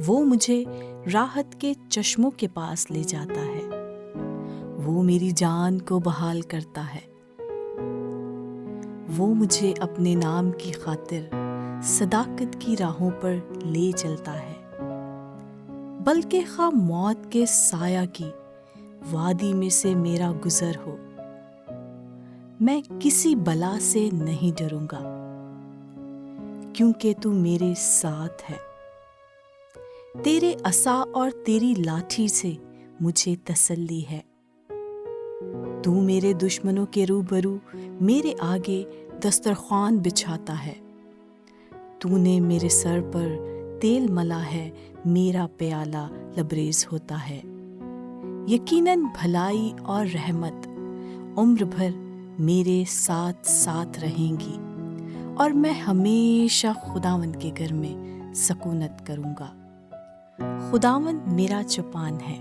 وہ مجھے راحت کے چشموں کے پاس لے جاتا ہے، وہ میری جان کو بحال کرتا ہے، وہ مجھے اپنے نام کی خاطر صداقت کی راہوں پر لے چلتا ہے، بلکہ خواہ موت کے سایہ کی وادی میں سے میرا گزر ہو، میں کسی بلا سے نہیں ڈروں گا، کیونکہ تو میرے ساتھ ہے۔ تیرے عصا اور تیری لاٹھی سے مجھے تسلی ہے۔ تو میرے دشمنوں کے روبرو میرے آگے دسترخوان بچھاتا ہے۔ تو نے میرے سر پر تیل ملا ہے، میرا پیالہ لبریز ہوتا ہے۔ یقیناً بھلائی اور رحمت عمر بھر میرے ساتھ ساتھ رہیں گی، اور میں ہمیشہ خداوند کے گھر میں سکونت کروں گا۔ خداوند میرا چوپان ہے،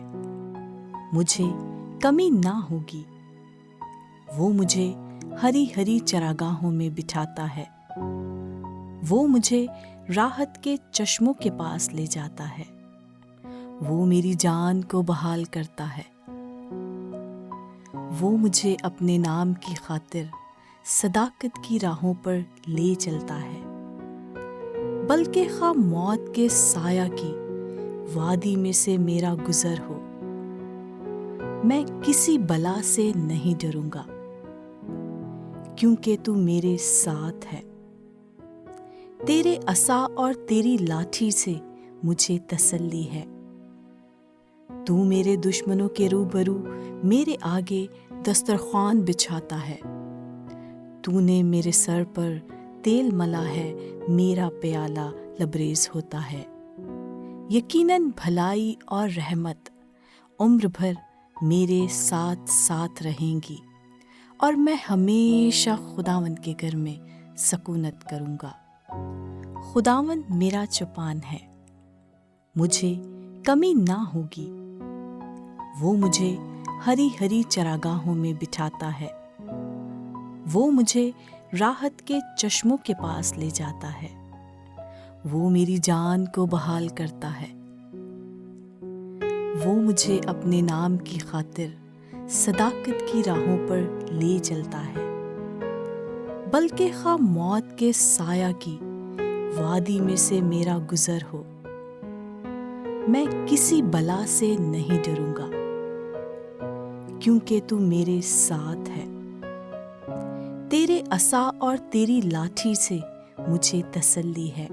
مجھے کمی نہ ہوگی۔ وہ مجھے ہری ہری چراگاہوں میں بٹھاتا ہے، وہ مجھے راحت کے چشموں کے پاس لے جاتا ہے، وہ میری جان کو بحال کرتا ہے، وہ مجھے اپنے نام کی خاطر صداقت کی راہوں پر لے چلتا ہے، بلکہ خواہ موت کے سایہ کی وادی میں سے میرا گزر ہو، میں کسی بلا سے نہیں ڈروں گا، کیونکہ تو میرے ساتھ ہے۔ تیرے عصا اور تیری لاٹھی سے مجھے تسلی ہے۔ تو میرے دشمنوں کے روبرو میرے آگے دسترخوان بچھاتا ہے۔ تو نے میرے سر پر تیل ملا ہے، میرا پیالہ لبریز ہوتا ہے۔ یقیناً بھلائی اور رحمت عمر بھر میرے ساتھ ساتھ رہیں گی، اور میں ہمیشہ خداوند کے گھر میں سکونت کروں گا۔ خداوند میرا چوپان ہے، مجھے کمی نہ ہوگی۔ وہ مجھے ہری ہری چراگاہوں میں بٹھاتا ہے، وہ مجھے راحت کے چشموں کے پاس لے جاتا ہے، وہ میری جان کو بحال کرتا ہے، وہ مجھے اپنے نام کی خاطر صداقت کی راہوں پر لے چلتا ہے، بلکہ خواہ موت کے سایہ کی وادی میں سے میرا گزر ہو، میں کسی بلا سے نہیں ڈروں گا، کیونکہ تو میرے ساتھ ہے۔ تیرے عصا اور تیری لاٹھی سے مجھے تسلی ہے۔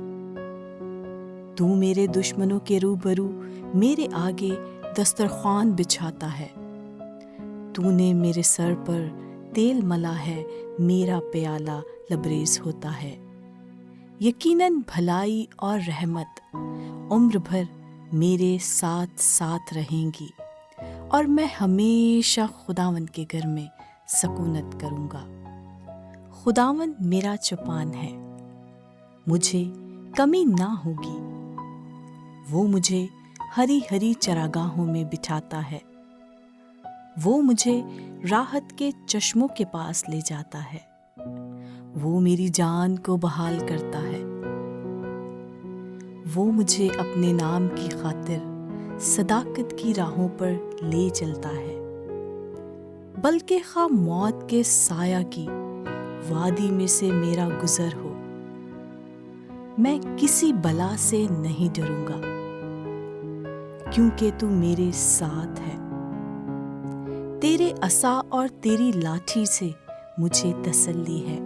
تو میرے دشمنوں کے روبرو میرے آگے دسترخوان بچھاتا ہے۔ تو نے میرے سر پر تیل ملا ہے، میرا پیالہ لبریز ہوتا ہے۔ یقیناً بھلائی اور رحمت عمر بھر میرے ساتھ ساتھ رہیں گی، اور میں ہمیشہ خداوند کے گھر میں سکونت کروں گا۔ خداوند میرا چوپان ہے، مجھے کمی نہ ہوگی۔ وہ مجھے ہری ہری چراگاہوں میں بٹھاتا ہے، وہ مجھے راحت کے چشموں کے پاس لے جاتا ہے، وہ میری جان کو بحال کرتا ہے، وہ مجھے اپنے نام کی خاطر صداقت کی راہوں پر لے چلتا ہے، بلکہ خواہ موت کے سایہ کی وادی میں سے میرا گزر ہو، میں کسی بلا سے نہیں ڈروں گا، کیونکہ تو میرے ساتھ ہے۔ تیرے عصا اور تیری لاٹھی سے مجھے تسلی ہے۔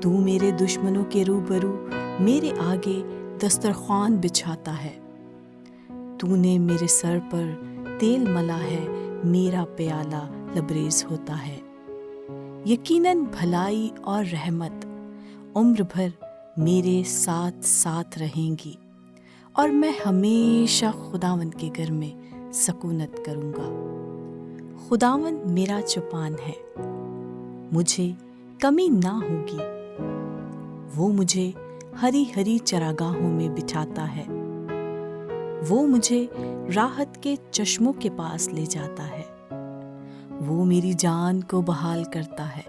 تو میرے دشمنوں کے روبرو میرے آگے دسترخوان بچھاتا ہے۔ تو نے میرے سر پر تیل ملا ہے، میرا پیالہ لبریز ہوتا ہے۔ یقیناً بھلائی اور رحمت عمر بھر میرے ساتھ ساتھ رہیں گی، اور میں ہمیشہ خداوند کے گھر میں سکونت کروں گا۔ خداوند میرا چوپان ہے، مجھے کمی نہ ہوگی۔ وہ مجھے ہری ہری چراگاہوں میں بٹھاتا ہے، وہ مجھے راحت کے چشموں کے پاس لے جاتا ہے، وہ میری جان کو بحال کرتا ہے،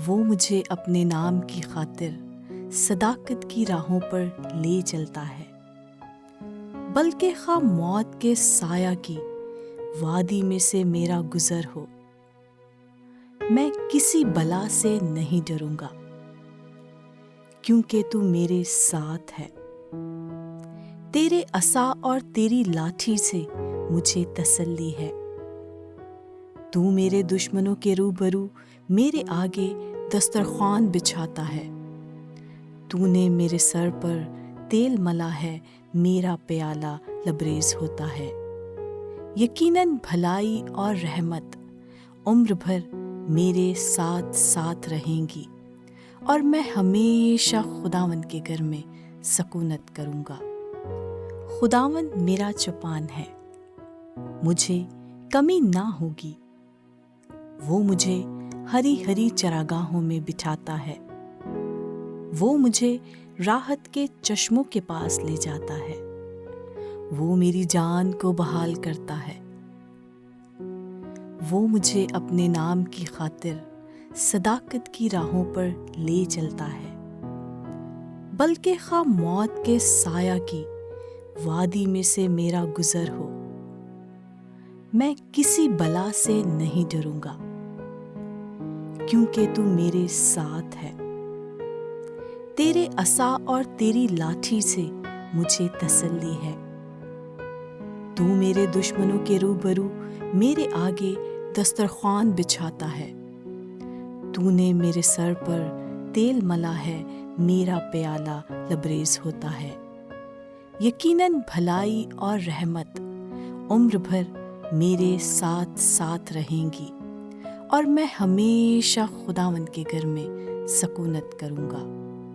وہ مجھے اپنے نام کی خاطر صداقت کی راہوں پر لے چلتا ہے، بلکہ خواہ موت کے سایہ کی وادی میں سے میرا گزر ہو، میں کسی بلا سے نہیں ڈروں گا، کیونکہ تو میرے ساتھ ہے۔ تیرے عصا اور تیری لاٹھی سے مجھے تسلی ہے۔ تو میرے دشمنوں کے روبرو میرے آگے دسترخوان بچھاتا ہے۔ تو نے میرے سر پر تیل ملا ہے، میرا پیالہ لبریز ہوتا ہے۔ یقیناً بھلائی اور رحمت عمر بھر میرے ساتھ ساتھ رہیں گی، اور میں ہمیشہ خداوند کے گھر میں سکونت کروں گا۔ خداوند میرا چوپان ہے، مجھے کمی نہ ہوگی۔ وہ مجھے ہری ہری چراگاہوں میں بٹھاتا ہے، وہ مجھے راحت کے چشموں کے پاس لے جاتا ہے، وہ میری جان کو بحال کرتا ہے۔ وہ مجھے اپنے نام کی خاطر صداقت کی راہوں پر لے چلتا ہے، بلکہ خواہ موت کے سایہ کی وادی میں سے میرا گزر ہو، میں کسی بلا سے نہیں ڈروں گا، کیونکہ تو میرے ساتھ ہے۔ تیرے عصا اور تیری لاٹھی سے مجھے تسلی ہے۔ تو میرے دشمنوں کے روبرو میرے آگے دسترخوان بچھاتا ہے۔ تو نے میرے سر پر تیل ملا ہے، میرا پیالہ لبریز ہوتا ہے۔ یقیناً بھلائی اور رحمت عمر بھر میرے ساتھ ساتھ رہیں گی، اور میں ہمیشہ خداوند کے گھر میں سکونت کروں گا۔